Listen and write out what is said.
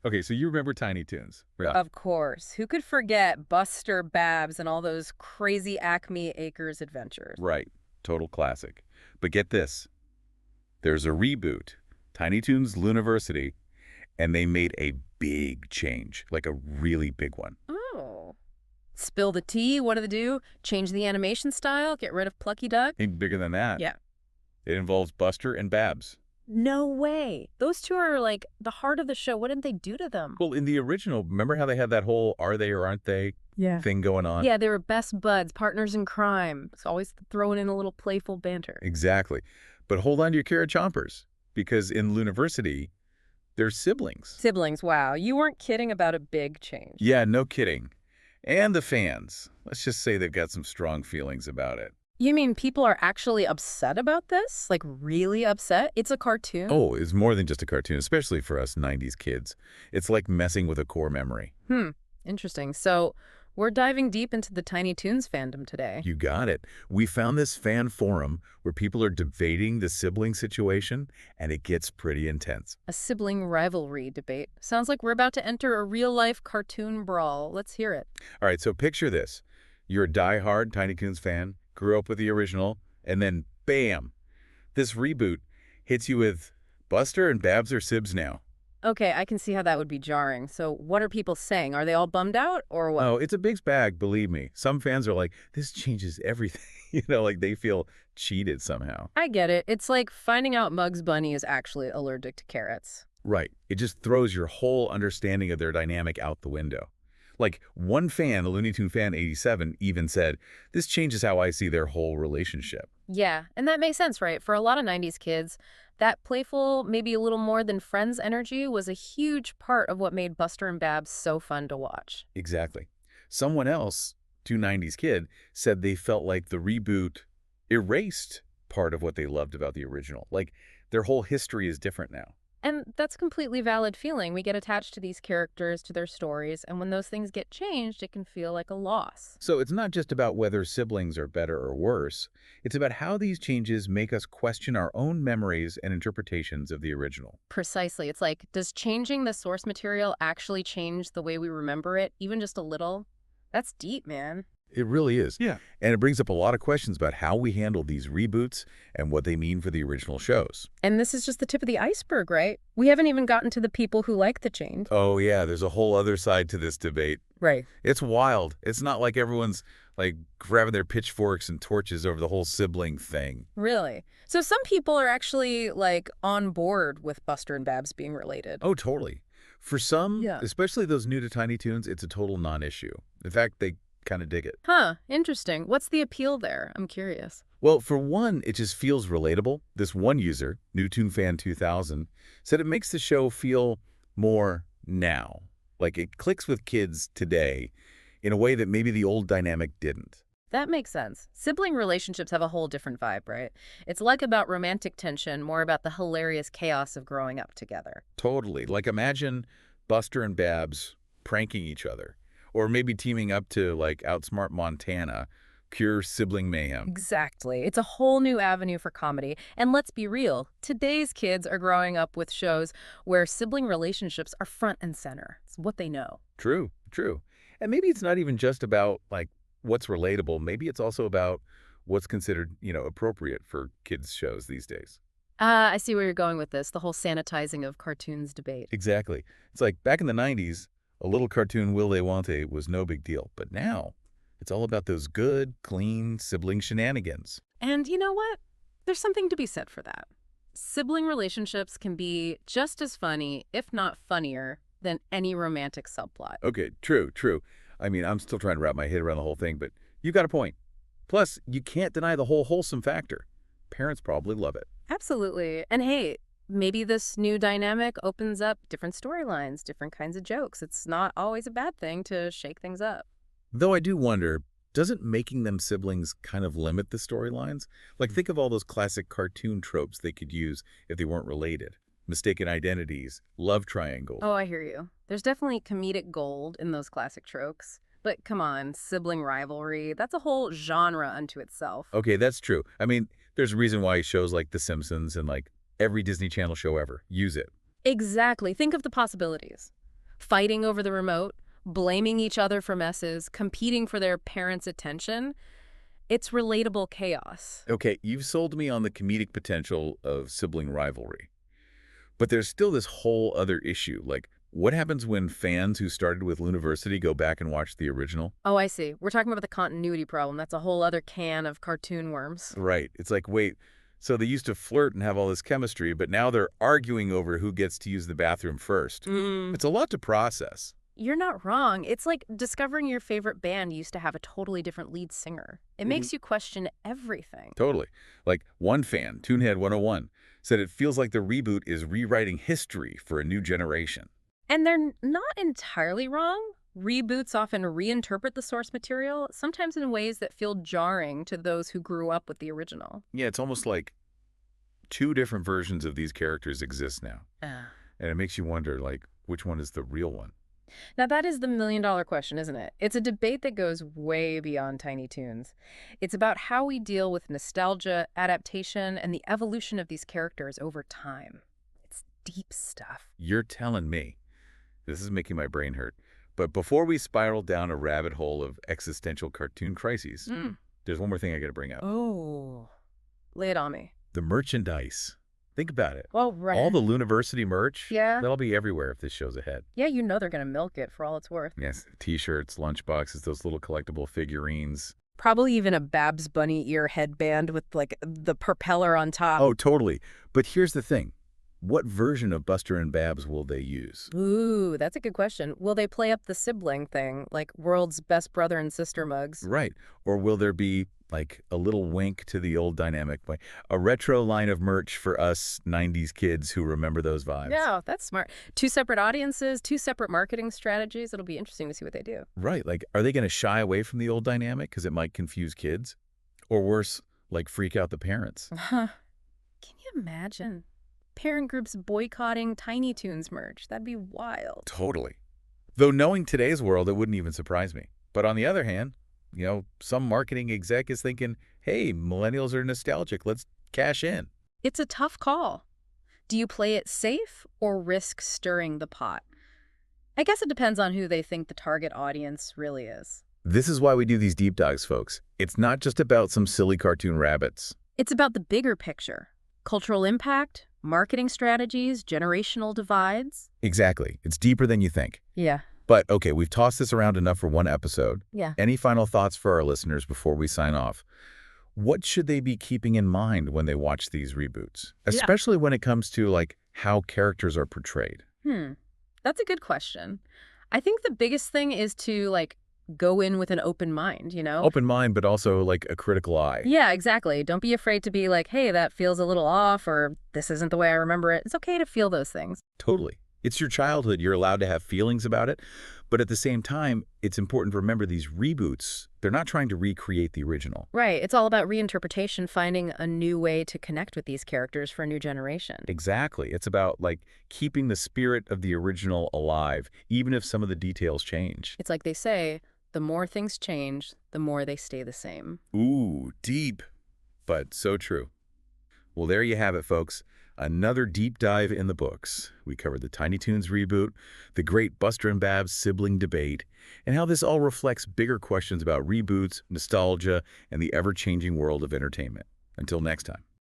Okay, so you remember Tiny Toons. Yeah. Of course. Who could forget Buster, Babs, and all those crazy Acme Acres adventures? Right. Total classic. But get this. There's a reboot, Tiny Toons Luniversity, and they made a big change, like a really big one. Oh. Spill the tea? What do they do? Change the animation style? Get rid of Plucky Duck? Even bigger than that. Yeah. It involves Buster and Babs. No way. Those two are like the heart of the show. What did they do to them? Well, in the original, remember how they had that whole are they or aren't they Yeah. thing going on? Yeah, they were best buds, partners in crime. It's always throwing in a little playful banter. Exactly. But hold on to your carrot chompers, because in Luniversity, they're siblings. Siblings, wow. You weren't kidding about a big change. Yeah, no kidding. And the fans. Let's just say they've got some strong feelings about it. You mean people are actually upset about this? Like really upset? It's a cartoon? Oh, it's more than just a cartoon, especially for us 90s kids. It's like messing with a core memory. Interesting. So we're diving deep into the Tiny Toons fandom today. You got it. We found this fan forum where people are debating the sibling situation, and it gets pretty intense. A sibling rivalry debate. Sounds like we're about to enter a real-life cartoon brawl. Let's hear it. All right, so picture this. You're a die-hard Tiny Toons fan, grew up with the original, and then bam, this reboot hits you with Buster and Babs are sibs now. Okay, I can see how that would be jarring. So what are people saying? Are they all bummed out or what? Oh, it's a mixed bag, believe me. Some fans are like, this changes everything. Like they feel cheated somehow. I get it. It's like finding out Mug's Bunny is actually allergic to carrots. Right. It just throws your whole understanding of their dynamic out the window. Like one fan, the Looney Tune fan 87, even said, this changes how I see their whole relationship. Yeah, and that makes sense, right? For a lot of 90s kids, that playful, maybe a little more than friends energy was a huge part of what made Buster and Babs so fun to watch. Exactly. Someone else, 290s kid, said they felt like the reboot erased part of what they loved about the original. Like their whole history is different now. And that's completely valid feeling. We get attached to these characters, to their stories, and when those things get changed, it can feel like a loss. So it's not just about whether siblings are better or worse. It's about how these changes make us question our own memories and interpretations of the original. Precisely. It's like, does changing the source material actually change the way we remember it, even just a little? That's deep, man. It really is. Yeah. And it brings up a lot of questions about how we handle these reboots and what they mean for the original shows. And this is just the tip of the iceberg, right? We haven't even gotten to the people who like the change. Oh, yeah, there's a whole other side to this debate. Right. It's wild. It's not like everyone's like grabbing their pitchforks and torches over the whole sibling thing. Really? So some people are actually, like, on board with Buster and Babs being related. Oh, totally. For some, Yeah. especially those new to Tiny Toons, it's a total non-issue. In fact, they kind of dig it. Huh, interesting. What's the appeal there? I'm curious. Well, for one, it just feels relatable. This one user, NewToonFan2000, said it makes the show feel more now. Like it clicks with kids today in a way that maybe the old dynamic didn't. That makes sense. Sibling relationships have a whole different vibe, right? It's like about romantic tension, more about the hilarious chaos of growing up together. Totally. Like imagine Buster and Babs pranking each other. Or maybe teaming up to like outsmart Montana, cure sibling mayhem. Exactly. It's a whole new avenue for comedy. And let's be real, today's kids are growing up with shows where sibling relationships are front and center. It's what they know. True, true. And maybe it's not even just about like what's relatable. Maybe it's also about what's considered, appropriate for kids' shows these days. I see where you're going with this, the whole sanitizing of cartoons debate. Exactly. It's like back in the 90s, a little cartoon Will They Won't They was no big deal. But now, it's all about those good, clean sibling shenanigans. And you know what? There's something to be said for that. Sibling relationships can be just as funny, if not funnier, than any romantic subplot. Okay, true, true. I mean, I'm still trying to wrap my head around the whole thing, but you got a point. Plus, you can't deny the whole wholesome factor. Parents probably love it. Absolutely. And hey, maybe this new dynamic opens up different storylines, different kinds of jokes. It's not always a bad thing to shake things up. Though I do wonder, doesn't making them siblings kind of limit the storylines? Like, think of all those classic cartoon tropes they could use if they weren't related. Mistaken identities, love triangles. Oh, I hear you. There's definitely comedic gold in those classic tropes. But come on, sibling rivalry, that's a whole genre unto itself. Okay, that's true. I mean, there's a reason why shows like The Simpsons and like every Disney Channel show ever use it. Exactly. Think of the possibilities. fighting over the remote, blaming each other for messes, competing for their parents' attention. It's relatable chaos. Okay, you've sold me on the comedic potential of sibling rivalry. But there's still this whole other issue. Like, what happens when fans who started with Luniversity go back and watch the original? Oh, I see. We're talking about the continuity problem. That's a whole other can of cartoon worms. Right. It's like, wait, so they used to flirt and have all this chemistry, but now they're arguing over who gets to use the bathroom first. Mm. It's a lot to process. You're not wrong. It's like discovering your favorite band used to have a totally different lead singer. It makes you question everything. Totally. Like one fan, Toonhead 101, said it feels like the reboot is rewriting history for a new generation. And they're not entirely wrong. Reboots often reinterpret the source material, sometimes in ways that feel jarring to those who grew up with the original. Yeah, it's almost like two different versions of these characters exist now. Ah. And it makes you wonder, like, which one is the real one? Now, that is the million-dollar question, isn't it? It's a debate that goes way beyond Tiny Toons. It's about how we deal with nostalgia, adaptation, and the evolution of these characters over time. It's deep stuff. You're telling me. This is making my brain hurt. But before we spiral down a rabbit hole of existential cartoon crises, there's one more thing I got to bring up. Oh, lay it on me. The merchandise. Think about it. Well, right. All the Luniversity merch, Yeah. that'll be everywhere if this show's ahead. Yeah, you know they're going to milk it for all it's worth. Yes, T-shirts, lunchboxes, those little collectible figurines. Probably even a Babs Bunny ear headband with, like, the propeller on top. Oh, totally. But here's the thing. What version of Buster and Babs will they use? Ooh, that's a good question. Will they play up the sibling thing, like world's best brother and sister mugs? Right. Or will there be, like, a little wink to the old dynamic, like a retro line of merch for us 90s kids who remember those vibes? Yeah, that's smart. Two separate audiences, two separate marketing strategies. It'll be interesting to see what they do. Right. Like, are they going to shy away from the old dynamic because it might confuse kids? Or worse, like freak out the parents? Can you imagine? Parent groups boycotting Tiny Toons merch. That'd be wild. Totally. Though knowing today's world, it wouldn't even surprise me. But on the other hand, some marketing exec is thinking, hey, millennials are nostalgic. Let's cash in. It's a tough call. Do you play it safe or risk stirring the pot? I guess it depends on who they think the target audience really is. This is why we do these deep dives, folks. It's not just about some silly cartoon rabbits. It's about the bigger picture. Cultural impact, marketing strategies, generational divides. Exactly. It's deeper than you think. Yeah. But, okay, we've tossed this around enough for one episode. Yeah. Any final thoughts for our listeners before we sign off? What should they be keeping in mind when they watch these reboots? Especially when it comes to, like, how characters are portrayed. That's a good question. I think the biggest thing is to, like, go in with an open mind, Open mind, but also, like, a critical eye. Yeah, exactly. Don't be afraid to be like, hey, that feels a little off, or this isn't the way I remember it. It's okay to feel those things. Totally. It's your childhood. You're allowed to have feelings about it. But at the same time, it's important to remember these reboots, they're not trying to recreate the original. Right. It's all about reinterpretation, finding a new way to connect with these characters for a new generation. Exactly. It's about, like, keeping the spirit of the original alive, even if some of the details change. It's like they say, the more things change, the more they stay the same. Ooh, deep, but so true. Well, there you have it, folks. Another deep dive in the books. We covered the Tiny Toons reboot, the great Buster and Babs sibling debate, and how this all reflects bigger questions about reboots, nostalgia, and the ever-changing world of entertainment. Until next time.